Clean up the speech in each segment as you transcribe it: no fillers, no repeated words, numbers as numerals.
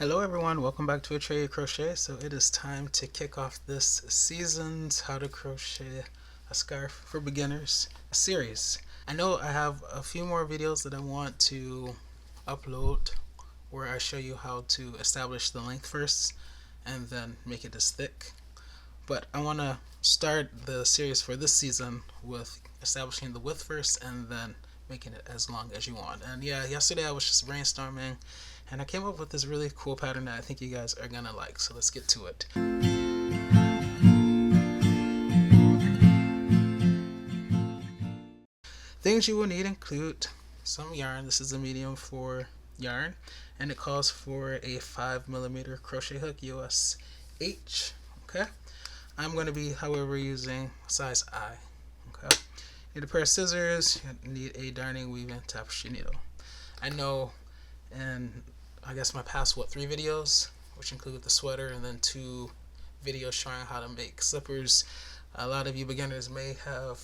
Hello everyone, welcome back to Atreyu Crochet. So it is time to kick off this season's How to Crochet a Scarf for Beginners series. I know I have a few more videos that I want to upload where I show you how to establish the length first and then make it as thick. But I want to start the series for this season with establishing the width first and then making it as long as you want. And yeah, yesterday I was just brainstorming and I came up with this really cool pattern that I think you guys are gonna like. So let's get to it. Things you will need include some yarn. This is a medium 4 yarn and it calls for a 5mm crochet hook US H. Okay, I'm going to be however using size I. Okay, need a pair of scissors, you need a darning, weaving, tapestry needle. I know in I guess my past 3 videos, which include the sweater and then 2 videos showing how to make slippers, a lot of you beginners may have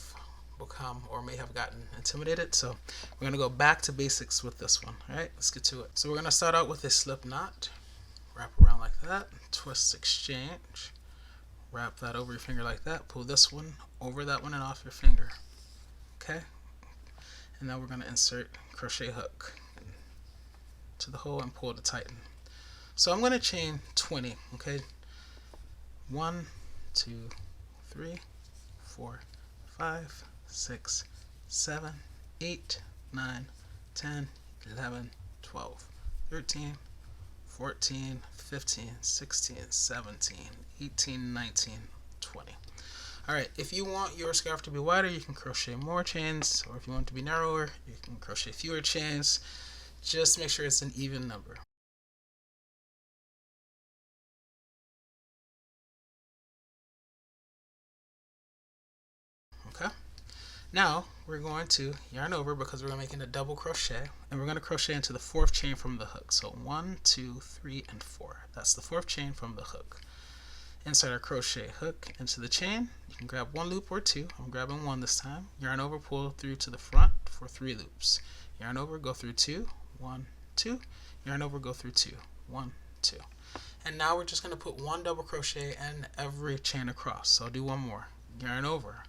become or may have gotten intimidated, so we're going to go back to basics with this one. Alright, let's get to it. So we're going to start out with a slip knot, wrap around like that, twist exchange, wrap that over your finger like that, pull this one over that one and off your finger. Okay, and now we're going to insert crochet hook to the hole and pull to tighten. So I'm going to chain 20. Okay, 1 2 3 4 5 6 7 8 9 10 11 12 13 14 15 16 17 18 19 20. Alright, if you want your scarf to be wider, you can crochet more chains, or if you want it to be narrower, you can crochet fewer chains. Just make sure it's an even number. Okay, now we're going to yarn over because we're making a double crochet, and we're going to crochet into the 4th chain from the hook. So 1 2 3 and 4, that's the 4th chain from the hook. Insert our crochet hook into the chain. You can grab 1 loop or 2. I'm grabbing 1 this time. Yarn over, pull through to the front for 3 loops. Yarn over, go through 2, 1 2, yarn over, go through 2, 1 2. And now we're just going to put 1 double crochet in every chain across. So I'll do 1 more. Yarn over,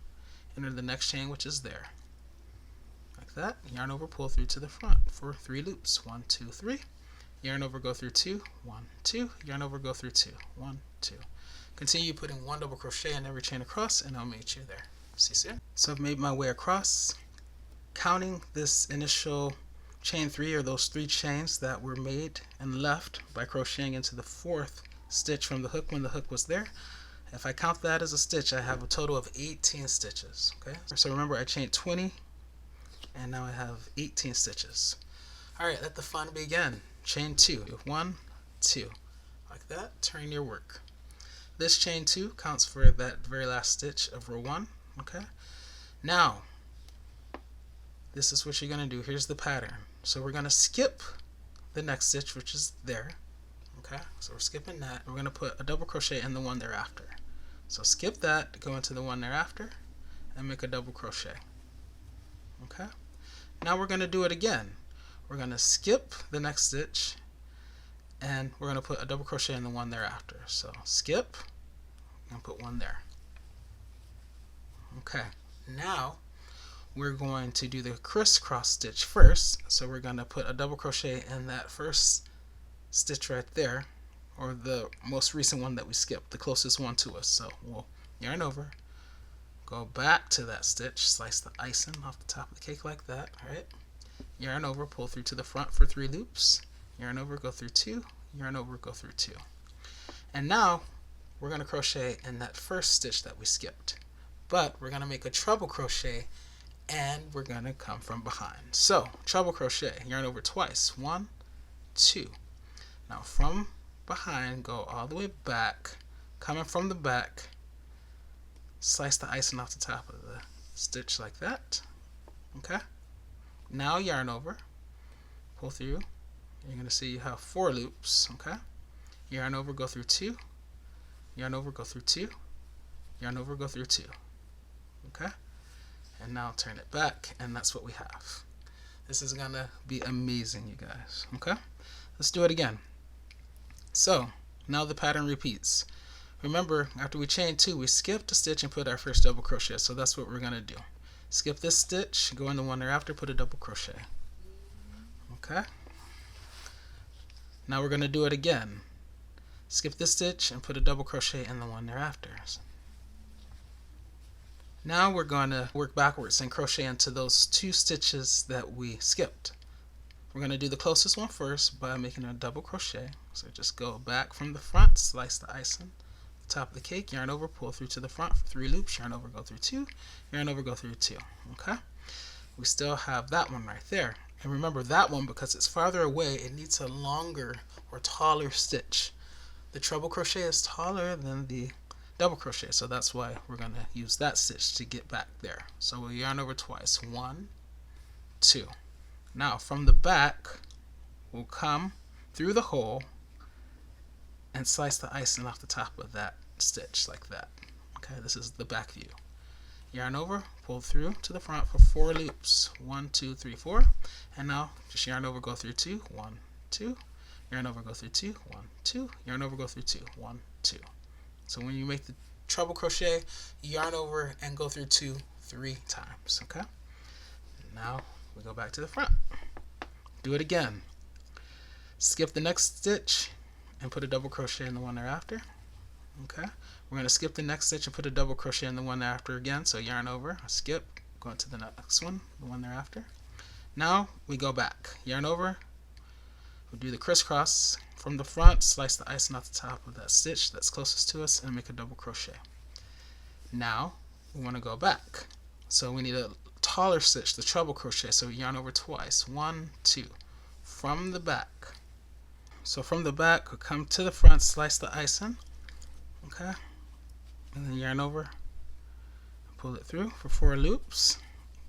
enter the next chain, which is there, like that. Yarn over, pull through to the front for 3 loops. 1 2 3. Yarn over, go through 2, 1 2. Yarn over, go through 2, 1 2. Continue putting 1 double crochet in every chain across, and I'll meet you there. See soon. So I've made my way across, counting this initial chain 3, or those 3 chains that were made and left by crocheting into the 4th stitch from the hook when the hook was there. If I count that as a stitch, I have a total of 18 stitches. Okay, so remember I chained 20 and now I have 18 stitches. Alright, let the fun begin. Chain 2, 1 2, like that. Turn your work. This chain 2 counts for that very last stitch of row 1. Okay, now this is what you're going to do. Here's the pattern. So we're going to skip the next stitch, which is there. Okay, so we're skipping that. We're going to put a double crochet in the one thereafter. So skip that, go into the one thereafter, and make a double crochet. Okay, now we're going to do it again. We're going to skip the next stitch, and we're going to put a double crochet in the one thereafter. So skip, and put 1 there. Okay, now we're going to do the crisscross stitch first. So we're going to put a double crochet in that first stitch right there, or the most recent one that we skipped, the closest one to us. So we'll yarn over, go back to that stitch, slice the icing off the top of the cake like that. Alright, yarn over, pull through to the front for 3 loops, yarn over, go through 2, yarn over, go through 2. And now we're going to crochet in that first stitch that we skipped, but we're going to make a treble crochet and we're going to come from behind. So treble crochet, yarn over twice, 1 2. Now from behind, go all the way back, coming from the back, slice the icing off the top of the stitch like that. Okay, now yarn over, pull through. You're going to see you have 4 loops. Okay, yarn over, go through 2, yarn over, go through 2, yarn over, go through 2. Okay, and now turn it back, and that's what we have. This is gonna be amazing, you guys. Okay, let's do it again. So now the pattern repeats. Remember, after we chain 2, we skipped a stitch and put our first double crochet. So that's what we're going to do. Skip this stitch, go in the one thereafter, put a double crochet. Okay? Now we're going to do it again. Skip this stitch and put a double crochet in the one thereafter. Now we're going to work backwards and crochet into those 2 stitches that we skipped. We're going to do the closest one first by making a double crochet. So just go back from the front, slice the icing, top of the cake, yarn over, pull through to the front for 3 loops, yarn over, go through 2, yarn over, go through 2. Okay? We still have that one right there. And remember that one, because it's farther away, it needs a longer or taller stitch. The treble crochet is taller than the double crochet, so that's why we're going to use that stitch to get back there. So we'll yarn over twice, 1, 2. Now from the back, we'll come through the hole and slice the icing off the top of that stitch like that. Okay, this is the back view. Yarn over, pull through to the front for 4 loops, 1, 2, 3, 4, and now just yarn over, go through 2, 1, 2, yarn over, go through 2, 1, 2, yarn over, go through 2, 1, 2. So when you make the treble crochet, yarn over and go through 2 3 times. Okay. Now we go back to the front. Do it again. Skip the next stitch and put a double crochet in the one thereafter. Okay. We're going to skip the next stitch and put a double crochet in the one thereafter again. So yarn over, skip, go into the next one, the one thereafter. Now we go back. Yarn over. We'll do the crisscross from the front, slice the icing off the top of that stitch that's closest to us, and make a double crochet. Now we want to go back. So we need a taller stitch, the treble crochet. So we yarn over twice, 1, 2, from the back. So from the back, we'll come to the front, slice the icing, okay, and then yarn over, pull it through for 4 loops.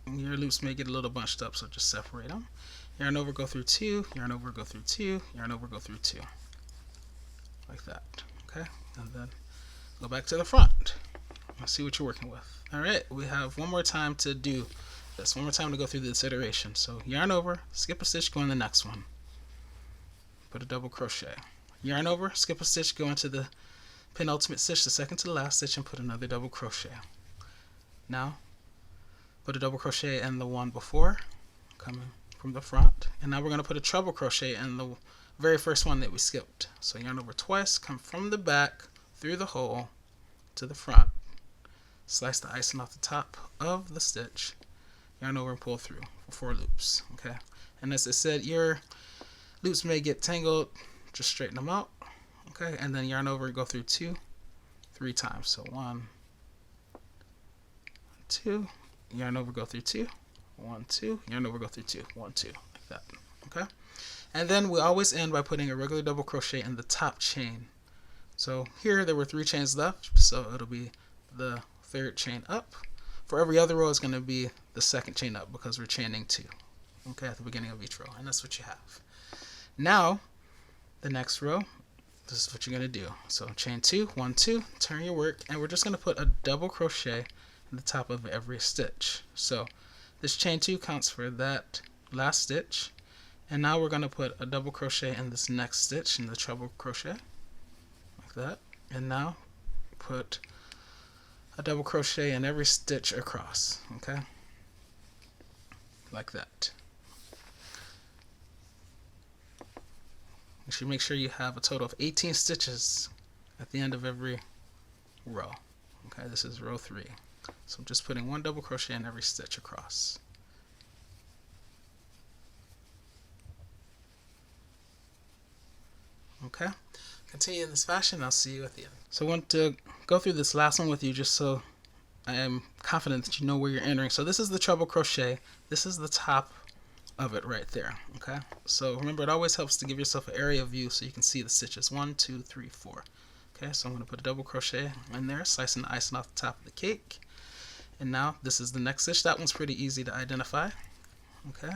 And your loops may get a little bunched up, so just separate them. Yarn over, go through 2, yarn over, go through 2, yarn over, go through 2, like that. Okay, and then go back to the front. Let's see what you're working with. All right, we have one more time to do this. One more time to go through this iteration. So yarn over, skip a stitch, go in the next one. Put a double crochet. Yarn over, skip a stitch, go into the penultimate stitch, the second to the last stitch, and put another double crochet. Now put a double crochet in the one before, coming from the front, and now we're going to put a treble crochet in the very first one that we skipped. So yarn over twice, come from the back through the hole to the front, slice the icing off the top of the stitch, yarn over and pull through for 4 loops. Okay, and as I said, your loops may get tangled, just straighten them out. Okay, and then yarn over and go through 2 3 times. So 1, 2, yarn over, go through 2, 1, 2, yarn over, go through 2, 1, 2, like that. Okay, and then we always end by putting a regular double crochet in the top chain. So here there were 3 chains left, so it'll be the 3rd chain up. For every other row, it's going to be the 2nd chain up because we're chaining 2. Okay, at the beginning of each row, and that's what you have. Now, the next row, this is what you're going to do. So chain 2, 1, 2, turn your work, and we're just going to put a double crochet in the top of every stitch. So this chain 2 counts for that last stitch, and now we're going to put a double crochet in this next stitch in the treble crochet, like that, and now put a double crochet in every stitch across, okay, like that. You should make sure you have a total of 18 stitches at the end of every row. Okay, this is row 3. So I'm just putting 1 double crochet in every stitch across. Okay, continue in this fashion. I'll see you at the end. So I want to go through this last one with you just so I am confident that you know where you're entering. So this is the treble crochet. This is the top of it right there. Okay, so remember, it always helps to give yourself an area view so you can see the stitches 1, 2, 3, 4. Okay, so I'm going to put a double crochet in there, slicing the icing off the top of the cake. And now this is the next stitch. That one's pretty easy to identify. Okay,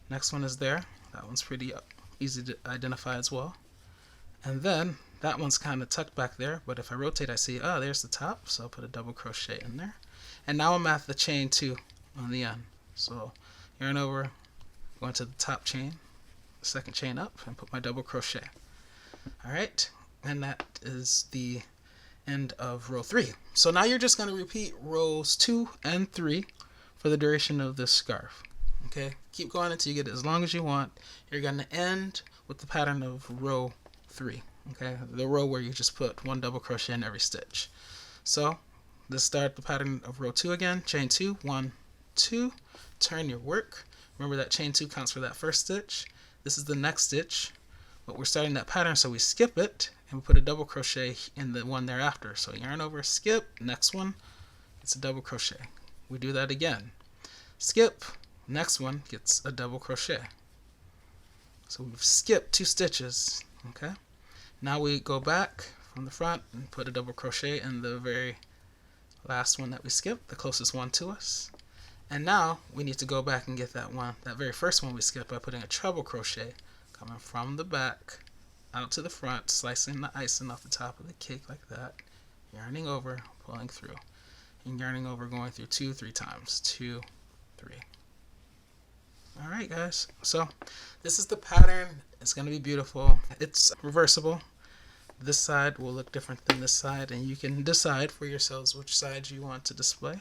next one is there. That one's pretty easy to identify as well. And then that one's kind of tucked back there, but if I rotate, I see, oh, there's the top. So I'll put a double crochet in there. And now I'm at the chain 2 on the end. So yarn over, go into the top chain, the 2nd chain up, and put my double crochet. Alright, and that is the end of row 3. So now you're just going to repeat rows 2 and 3 for the duration of this scarf. Okay, keep going until you get it as long as you want. You're going to end with the pattern of row 3. Okay, the row where you just put 1 double crochet in every stitch. So let's start the pattern of row 2 again. Chain 2, 1, 2, turn your work. Remember that chain 2 counts for that first stitch. This is the next stitch, but we're starting that pattern, so we skip it and we put a double crochet in the one thereafter. So yarn over, skip, next one, it's a double crochet. We do that again. Skip, next one gets a double crochet. So we've skipped 2 stitches. Okay. Now we go back from the front and put a double crochet in the very last one that we skipped, the closest one to us. And now we need to go back and get that very first one we skipped by putting a treble crochet coming from the back out to the front, slicing the icing off the top of the cake like that, yarning over, pulling through, and yarning over, going through 2, 3 times. 2, 3. Alright guys, so this is the pattern. It's going to be beautiful. It's reversible. This side will look different than this side, and you can decide for yourselves which side you want to display.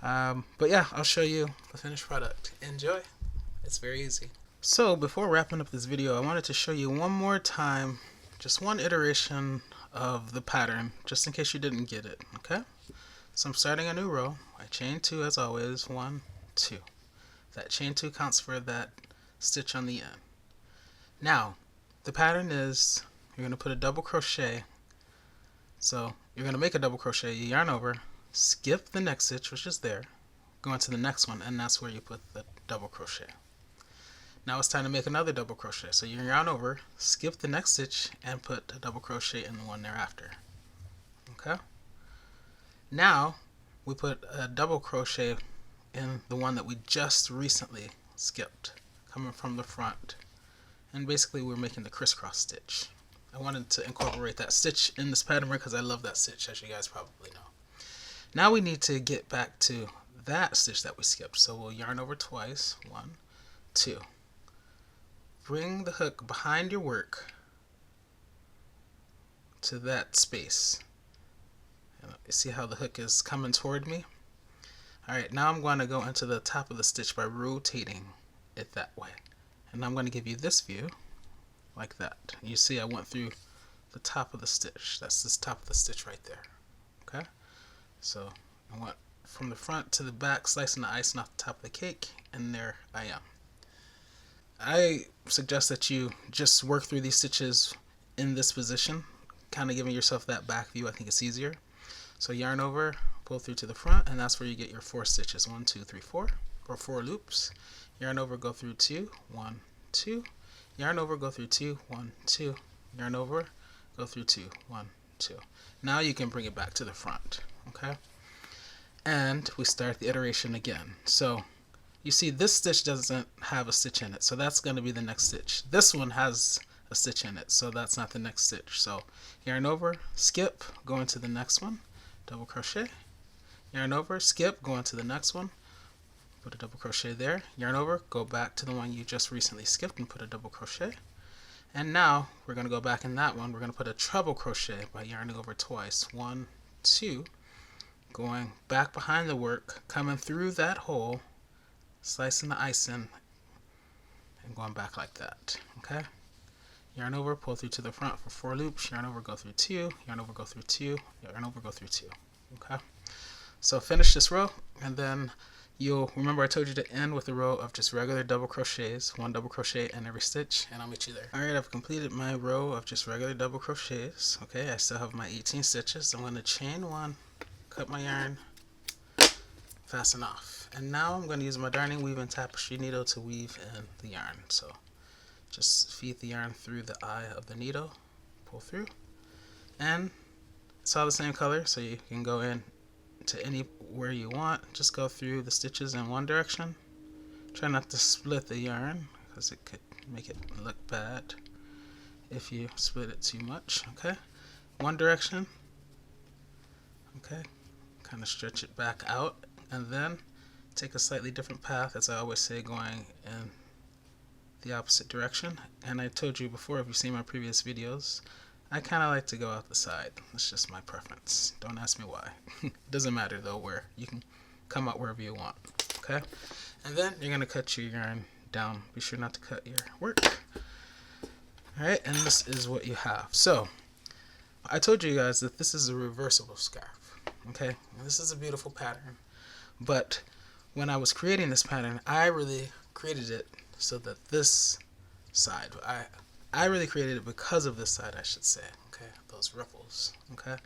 But yeah, I'll show you the finished product. Enjoy. It's very easy. So before wrapping up this video, I wanted to show you one more time, just one iteration of the pattern, just in case you didn't get it. Okay? So I'm starting a new row. I chain 2 as always. 1, 2. That chain 2 counts for that stitch on the end. Now, the pattern is you're going to put a double crochet. So you're going to make a double crochet, you yarn over, skip the next stitch, which is there, go into the next one, and that's where you put the double crochet. Now it's time to make another double crochet. So you yarn over, skip the next stitch, and put a double crochet in the one thereafter. Okay? Now we put a double crochet in the one that we just recently skipped, coming from the front. And basically we're making the crisscross stitch. I wanted to incorporate that stitch in this pattern because I love that stitch, as you guys probably know. Now we need to get back to that stitch that we skipped. So we'll yarn over twice. 1, 2. Bring the hook behind your work to that space. You see how the hook is coming toward me? Alright, now I'm going to go into the top of the stitch by rotating it that way. And I'm going to give you this view, like that. You see I went through the top of the stitch. That's this top of the stitch right there. Okay? So I went from the front to the back, slicing the icing off the top of the cake, and there I am. I suggest that you just work through these stitches in this position, kind of giving yourself that back view. I think it's easier. So yarn over, pull through to the front, and that's where you get your 4 stitches. 1, 2, 3, 4, or 4 loops. Yarn over, go through 2, 1, 2. Yarn over, go through 2, 1, 2. Yarn over, go through 2, 1, 2. Now you can bring it back to the front. Okay? And we start the iteration again. So you see this stitch doesn't have a stitch in it, so that's going to be the next stitch. This one has a stitch in it, so that's not the next stitch. So yarn over, skip, go into the next one, double crochet, yarn over, skip, go into the next one, put a double crochet there, yarn over, go back to the one you just recently skipped and put a double crochet. And now we're going to go back in that one. We're going to put a treble crochet by yarning over twice. 1, 2, going back behind the work, coming through that hole, slicing the icing, and going back like that. Okay? Yarn over, pull through to the front for 4 loops, yarn over, go through 2, yarn over, go through 2, yarn over, go through 2. Okay? So finish this row, and then you'll remember I told you to end with a row of just regular double crochets, 1 double crochet in every stitch, and I'll meet you there. Alright, I've completed my row of just regular double crochets. Okay, I still have my 18 stitches. I'm going to chain 1, cut my yarn, fasten off. And now I'm going to use my darning weave and tapestry needle to weave in the yarn. So just feed the yarn through the eye of the needle, pull through, and it's all the same color, so you can go in to anywhere you want. Just go through the stitches in one direction. Try not to split the yarn because it could make it look bad if you split it too much. Okay, one direction. Okay, kind of stretch it back out, and then take a slightly different path, as I always say, going in the opposite direction. And I told you before, if you've seen my previous videos, I kind of like to go out the side. That's just my preference. Don't ask me why. It doesn't matter though where. You can come out wherever you want. Okay? And then you're going to cut your yarn down. Be sure not to cut your work. Alright, and this is what you have. So, I told you guys that this is a reversible scarf. Okay? And this is a beautiful pattern. But when I was creating this pattern, I really created it so that this side, I really created it because of this side, I should say. Okay, those ripples. Okay,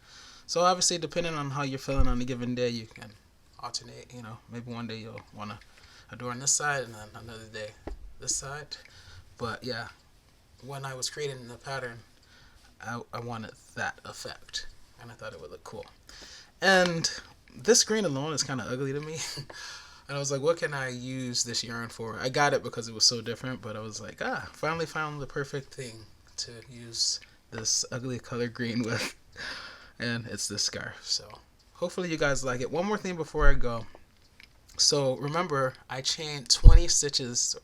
so obviously, depending on how you're feeling on a given day, you can alternate. You know, maybe one day you'll want to adorn this side, and then another day this side. But yeah, when I was creating the pattern, I wanted that effect, and I thought it would look cool. And this green alone is kind of ugly to me. And I was like, what can I use this yarn for? I got it because it was so different, but I was like, finally found the perfect thing to use this ugly color green with. And it's this scarf. So hopefully you guys like it. One more thing before I go. So remember, I chained 20 stitches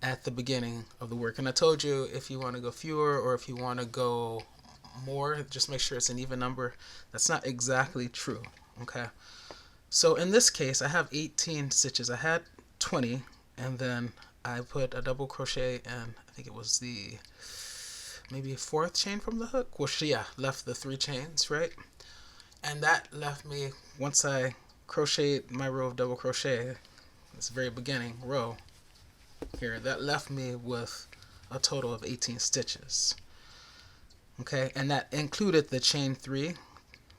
at the beginning of the work. And I told you if you want to go fewer or if you want to go more, just make sure it's an even number. That's not exactly true. Okay. So in this case, I have 18 stitches. I had 20, and then I put a double crochet in, I think it was the maybe 4th chain from the hook, which, yeah, left the 3 chains, right? And that left me, once I crocheted my row of double crochet, this very beginning row here, that left me with a total of 18 stitches. Okay, and that included the chain 3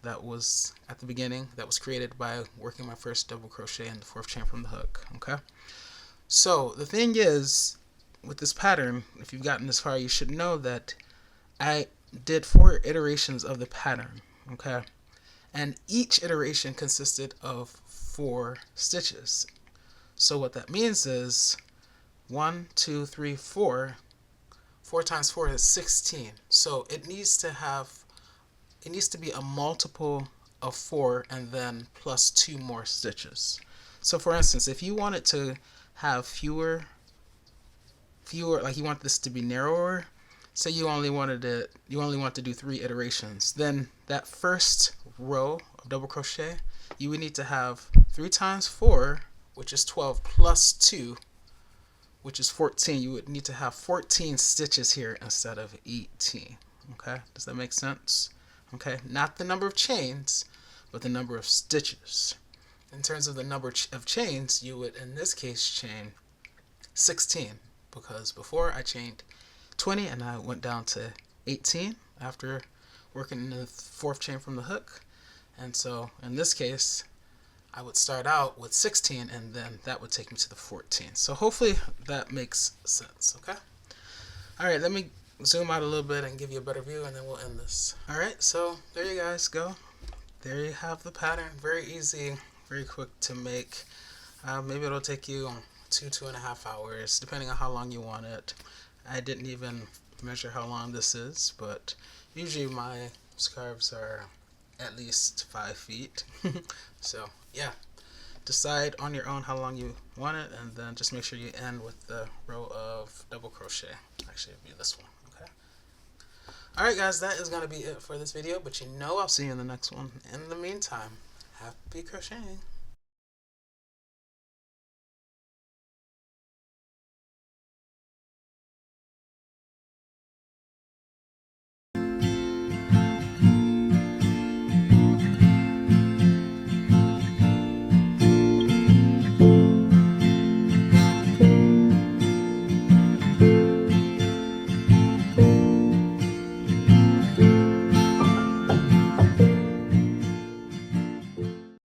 that was at the beginning, that was created by working my first double crochet in the 4th chain from the hook. Okay, so the thing is, with this pattern, if you've gotten this far, you should know that I did 4 iterations of the pattern. Okay, and each iteration consisted of 4 stitches. So what that means is 1, 2, 3, 4. 4 times 4 is 16. So it needs to be a multiple of 4 and then plus 2 more stitches. So for instance, if you wanted to have fewer, like you want this to be narrower, say you only want to do 3 iterations, then that first row of double crochet, you would need to have 3 times 4, which is 12, plus 2, which is 14. You would need to have 14 stitches here instead of 18. Okay, does that make sense? Okay, not the number of chains, but the number of stitches. In terms of the number of chains, you would, in this case, chain 16, because before I chained 20 and I went down to 18 after working in the 4th chain from the hook. And so, in this case, I would start out with 16, and then that would take me to the 14. So hopefully that makes sense, okay? All right, let me zoom out a little bit and give you a better view, and then we'll end this. All right, so there you guys go. There you have the pattern. Very easy, very quick to make. Maybe it'll take you 2.5 hours, depending on how long you want it. I didn't even measure how long this is, but usually my scarves are at least 5 feet. So yeah, decide on your own how long you want it, and then just make sure you end with the row of double crochet. Actually, it'll be this one. Okay. Alright guys, that is going to be it for this video, but I'll see you in the next one. In the meantime, happy crocheting.